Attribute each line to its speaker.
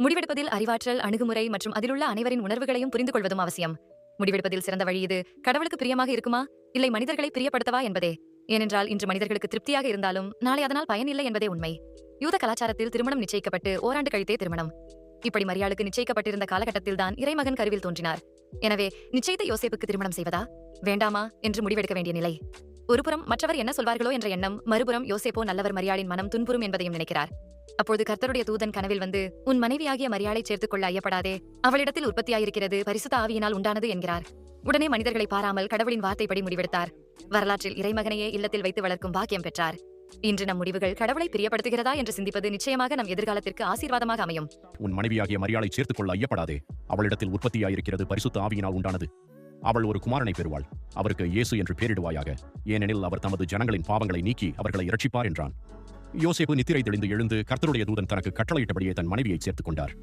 Speaker 1: முடிவெடுப்பதில் அறிவாற்றல், அணுகுமுறை மற்றும் அதிலுள்ள அனைவரின் உணர்வுகளையும் புரிந்து கொள்வதும் அவசியம். முடிவெடுப்பதில் சிறந்த வழி இது கடவுளுக்கு பிரியமாக இருக்குமா, இல்லை மனிதர்களை பிரியப்படுத்தவா என்பதே. ஏனென்றால் இன்று மனிதர்களுக்கு திருப்தியாக இருந்தாலும் நாளை அதனால் பயன் இல்லை என்பதே உண்மை. யூத கலாச்சாரத்தில் திருமணம் நிச்சயிக்கப்பட்டு ஓராண்டு கழித்தே திருமணம். இப்படி மரியாளுக்கு நிச்சயிக்கப்பட்டிருந்த காலகட்டத்தில்தான் இறைமகன் கருவில் தோன்றினார். எனவே நிச்சயித்த யோசேப்புக்கு திருமணம் செய்வதா வேண்டாமா என்று முடிவெடுக்க வேண்டிய நிலை. ஒருபுறம் மற்றவர் என்ன சொல்வார்களோ என்ற எண்ணம், மறுபுறம் யோசேப்போ நல்லவர், மரியாளின் மனம் துன்புறும் என்பதையும் நினைக்கிறார். அப்பொழுது கர்த்தருடைய தூதன் கனவில் வந்து, உன் மனைவியாகிய மரியாளை சேர்த்துக் கொள்ள ஐயப்படாதே, அவளிடத்தில் உற்பத்தியாயிருக்கிறது பரிசுத்த ஆவியினால் உண்டானது என்கிறார். உடனே மனிதர்களை பாராமல் கடவுளின் வார்த்தைப்படி முடிவெடுத்தார். வரலாற்றில் இறைமகனையே இல்லத்தில் வைத்து வளர்க்கும் பாக்கியம் பெற்றார். இன்று நம் முடிவுகள் கடவுளை பிரியப்படுத்துகிறதா என்று சிந்திப்பது நிச்சயமாக நம் எதிர்காலத்திற்கு ஆசீர்வாதமாக அமையும்.
Speaker 2: உன் மனைவியாகிய மரியாளை சேர்த்துக் கொள்ள ஐயப்படாதே, அவளிடத்தில் உற்பத்தியாயிருக்கிறது பரிசுத்த ஆவியினால் உண்டானது. அவள் ஒரு குமாரனை பெறுவாள், அவருக்கு இயேசு என்று பெயரிடுவாயாக, ஏனெனில் அவர் தமது ஜனங்களின் பாவங்களை நீக்கி அவர்களை இரட்சிப்பார் என்றான். யோசேப்பு நித்திரை தெளிந்து எழுந்து கர்த்தருடைய தூதன் தனக்கு கட்டளையிட்டபடியே தன் மனைவியை சேர்த்துக் கொண்டார்.